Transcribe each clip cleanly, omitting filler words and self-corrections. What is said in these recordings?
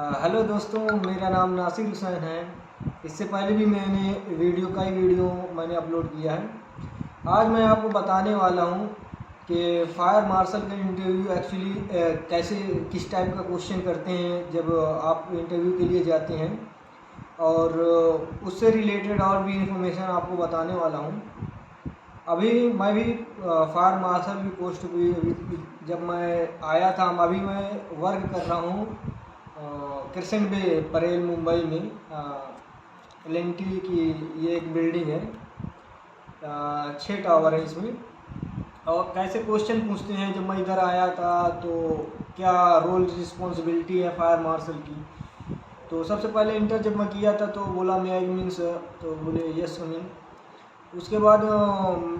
Hello दोस्तों, मेरा नाम नासिर हुसैन है। इससे पहले भी मैंने कई वीडियो मैंने अपलोड किया है। आज मैं आपको बताने वाला हूँ कि फायर मार्शल का इंटरव्यू एक्चुअली कैसे किस टाइप का क्वेश्चन करते हैं जब आप इंटरव्यू के लिए जाते हैं, और उससे रिलेटेड और भी इंफॉर्मेशन आपको बताने वाला हूँ। अभी मैं भी फायर मार्शल की पोस्ट भी जब मैं आया था, अभी मैं वर्क कर रहा हूँ कृष्ण बे परेल मुंबई में। LNT की ये एक बिल्डिंग है, 6 टावर है इसमें। और कैसे क्वेश्चन पूछते हैं, जब मैं इधर आया था तो क्या रोल रिस्पॉन्सिबिलिटी है फायर मार्शल की। तो सबसे पहले इंटर जब मैं किया था तो बोला मे आई मीन सर, तो बोले यस मीन। उसके बाद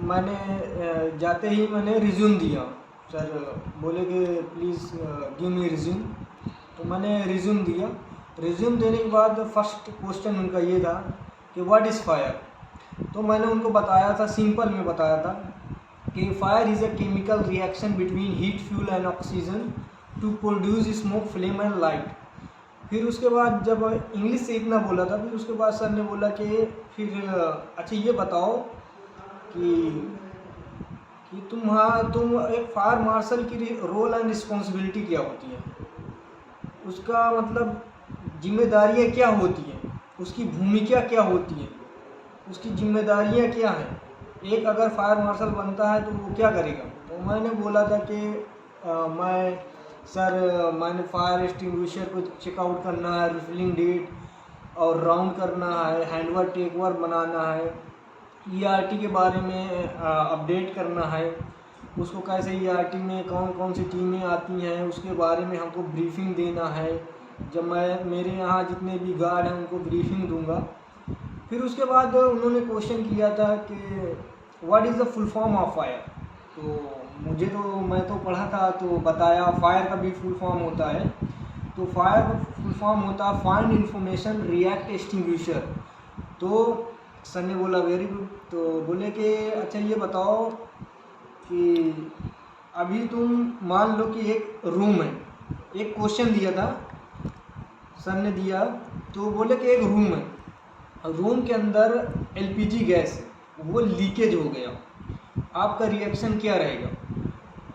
मैंने जाते ही मैंने रिज्यूम दिया। सर बोले कि प्लीज़ गिव मी रिज्यूम। तो मैंने रिज्यूम दिया। रिज्यूम देने के बाद फर्स्ट क्वेश्चन उनका ये था कि व्हाट इज़ फायर। तो मैंने उनको बताया था, सिंपल में बताया था कि fire is a chemical reaction between heat fuel and oxygen to produce smoke flame and light. फिर उसके बाद जब इंग्लिश से इतना बोला था, फिर उसके बाद सर ने बोला कि फिर अच्छा ये बताओ कि तुम एक फायर मार्शल की रोल एंड रिस्पॉन्सिबिलिटी क्या होती है, उसका मतलब जिम्मेदारियाँ क्या होती हैं, उसकी भूमिका क्या होती है, उसकी जिम्मेदारियाँ क्या हैं। एक अगर फायर मार्शल बनता है तो वो क्या करेगा। तो मैंने बोला था कि मैंने फायर एक्सटिंग्विशर को चेकआउट करना है, रिफिलिंग डेट और राउंड करना है, हैंडवर टेकवर बनाना है, ERT के बारे में अपडेट करना है, उसको कैसे ERT में कौन कौन सी टीमें आती हैं उसके बारे में हमको ब्रीफिंग देना है। जब मैं मेरे यहाँ जितने भी गार्ड हैं उनको ब्रीफिंग दूंगा। फिर उसके बाद उन्होंने क्वेश्चन किया था कि what is the full form of fire. तो मैं तो पढ़ा था तो बताया फायर का भी फुल फॉर्म होता है। तो फायर का फुल फॉर्म होता है फाइंड इंफॉर्मेशन रिएक्ट एक्सटिंग्विशर। तो सर ने बोला वेरी गुड। तो बोले कि अच्छा ये बताओ कि अभी तुम मान लो कि एक रूम है, एक क्वेश्चन दिया था सर ने दिया। तो बोले कि एक रूम है, रूम के अंदर LPG गैस है, वो लीकेज हो गया, आपका रिएक्शन क्या रहेगा।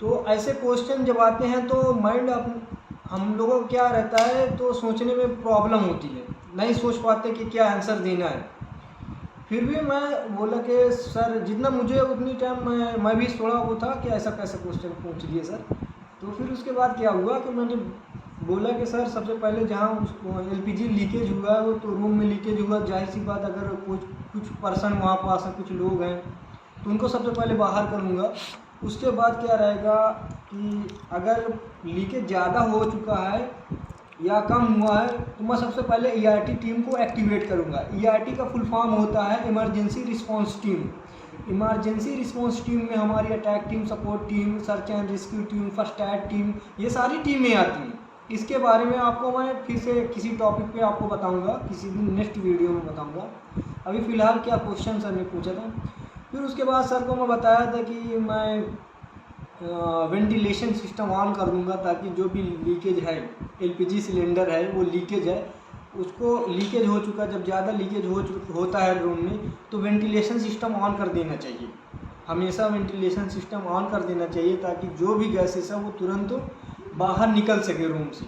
तो ऐसे क्वेश्चन जब आते हैं तो माइंड हम लोगों को क्या रहता है, तो सोचने में प्रॉब्लम होती है, नहीं सोच पाते कि क्या आंसर देना है। फिर भी मैं बोला कि सर जितना मुझे उतनी टाइम मैं भी थोड़ा वो था कि ऐसा कैसा क्वेश्चन पूछ लिए सर। तो फिर उसके बाद क्या हुआ कि मैंने बोला कि सर सबसे पहले जहाँ उसको LPG लीकेज हुआ है वो तो रूम में लीकेज हुआ, जाहिर सी बात अगर कुछ पर्सन वहाँ पास हैं, कुछ लोग हैं, तो उनको सबसे पहले बाहर करूँगा। उसके बाद क्या रहेगा कि अगर लीकेज ज़्यादा हो चुका है या कम हुआ है तो मैं सबसे पहले ERT टीम को एक्टिवेट करूंगा। ERT का फुल फॉर्म होता है emergency response team. Emergency response team में हमारी attack team, support team, search and rescue team, first aid team, ये सारी टीमें आती हैं। इसके बारे में आपको मैं फिर से किसी टॉपिक पे आपको बताऊंगा, किसी दिन नेक्स्ट वीडियो में बताऊंगा। अभी फ़िलहाल क्या क्वेश्चन सर ने पूछा था। फिर उसके बाद सर को मैं बताया था कि मैं वेंटिलेशन सिस्टम ऑन कर दूंगा ताकि जो भी लीकेज है, LPG सिलेंडर है वो लीकेज है, उसको लीकेज हो चुका, जब ज़्यादा लीकेज होता है रूम में तो वेंटिलेशन सिस्टम ऑन कर देना चाहिए। हमेशा वेंटिलेशन सिस्टम ऑन कर देना चाहिए ताकि जो भी गैसेस है वो तुरंत बाहर निकल सके रूम से।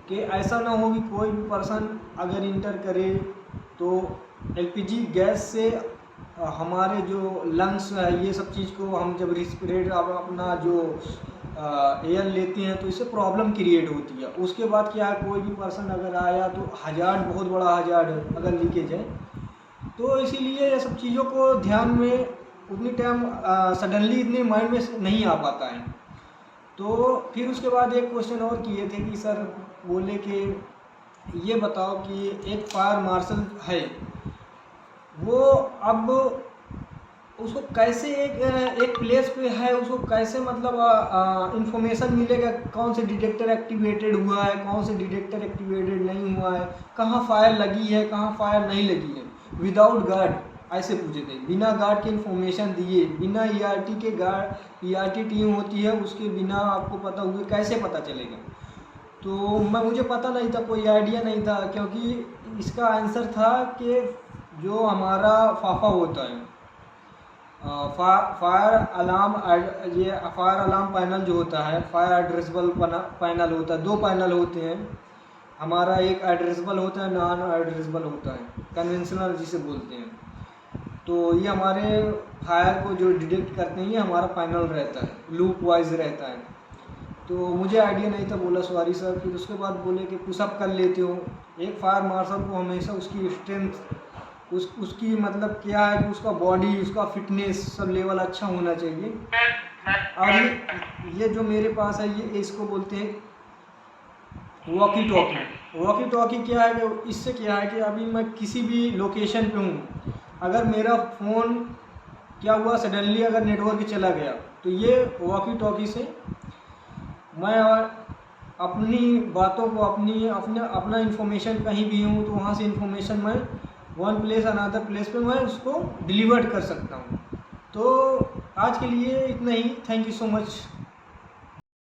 कि ऐसा ना हो कि कोई भी पर्सन अगर इंटर करे तो LPG गैस से हमारे जो लंग्स है ये सब चीज़ को हम जब रिस्पिरेट अपना जो एयर लेते हैं तो इससे प्रॉब्लम क्रिएट होती है। उसके बाद क्या है, कोई भी पर्सन अगर आया तो हजार्ड, बहुत बड़ा हजार्ड है अगर लीकेज है। तो इसीलिए ये सब चीज़ों को ध्यान में उतनी टाइम सडनली इतने माइंड में नहीं आ पाता है। तो फिर उसके बाद एक क्वेश्चन और किए थे कि सर बोले कि ये बताओ कि एक फायर मार्शल है, वो अब उसको कैसे एक प्लेस पे है, उसको कैसे मतलब इंफॉर्मेशन मिलेगा कौन से डिटेक्टर एक्टिवेटेड हुआ है, कौन से डिटेक्टर एक्टिवेटेड नहीं हुआ है, कहाँ फायर लगी है, कहाँ फायर नहीं लगी है। विदाउट गार्ड ऐसे पूछे थे, बिना गार्ड के इन्फॉर्मेशन दिए, बिना ERT के गार्ड, ERT टीम होती है उसके बिना आपको पता हुए कैसे पता चलेगा। तो मुझे पता नहीं था, कोई आइडिया नहीं था, क्योंकि इसका आंसर था कि जो हमारा फाफा होता है, फायर अलार्म, ये फायर अलार्म पैनल जो होता है, फायर एड्रेसेबल पैनल होता है। 2 पैनल होते हैं हमारा, एक एड्रेसेबल होता है, नॉन एड्रेसेबल होता है, कन्वेंशनल जिसे बोलते हैं। तो ये हमारे फायर को जो डिटेक्ट करते हैं, ये हमारा पैनल रहता है, लूप वाइज रहता है। तो मुझे आइडिया नहीं था, बोला सॉरी सर। फिर उसके बाद बोले कि पुशअप कर लेते हो। एक फायर मार्शल को हमेशा उसकी स्ट्रेंथ, उसकी मतलब क्या है कि उसका बॉडी, उसका फिटनेस सब लेवल अच्छा होना चाहिए। अब ये जो मेरे पास है, ये इसको बोलते हैं वॉकी टॉकी। वॉकी टॉकी क्या है कि इससे क्या है कि अभी मैं किसी भी लोकेशन पे हूँ, अगर मेरा फ़ोन क्या हुआ सडनली अगर नेटवर्क चला गया, तो ये वॉकी टॉकी से मैं अपनी बातों को, अपना इन्फॉर्मेशन कहीं भी हूँ तो वहाँ से इन्फॉर्मेशन मैं वन प्लेस अनदर प्लेस पे मैं उसको डिलीवर कर सकता हूँ। तो आज के लिए इतना ही। Thank you so much.